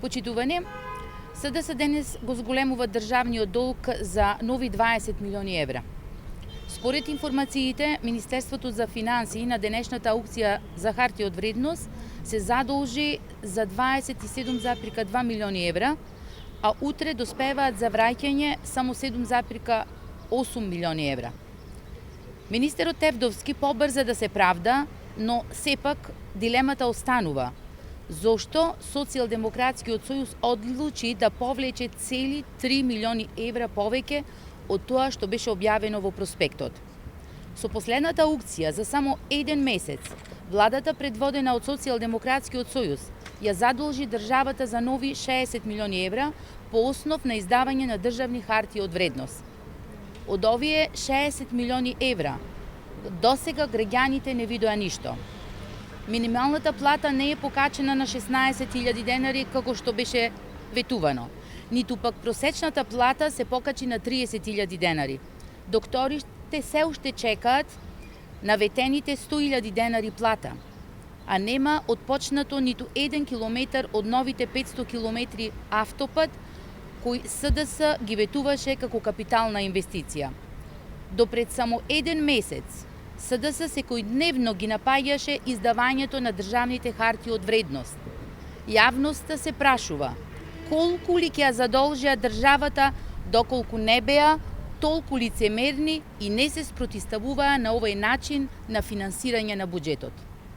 Почитуване, СДС денес го зголемува државниот долг за нови 20 милиони евра. Според информациите, Министерството за финансии на денешната аукција за хартија од вредност се задолжи за 27,2 милиони евра, а утре доспеваат за враќање само 7,8 милиони евра. Министерот Тевдовски побрза да се правда, но сепак дилемата останува. Зошто Социјалдемократскиот сојуз одлучи да повлече цели 3 милиони евра повеќе од тоа што беше објавено во проспектот? Со последната аукција за само еден месец, владата предводена од Социјалдемократскиот сојуз ја задолжи државата за нови 60 милиони евра по основ на издавање на државни хартии од вредност. Од овие 60 милиони евра, досега граѓаните не видоа ништо. Минималната плата не е покачена на 16.000 денари како што беше ветувано, ниту пак просечната плата се покачи на 30.000 денари. Докторите се уште чекаат на ветените 100.000 денари плата, а нема отпочнато ниту 1 километар од новите 500 километри автопат кој СДС ги ветуваше како капитална инвестиција. Допред само еден месец, СДС секојдневно ги напаѓаше издавањето на државните хартии од вредност. Јавноста се прашува колку ли ќе ја задолжија државата доколку не беа толку лицемерни и не се спротиставуваа на овој начин на финансирање на буџетот.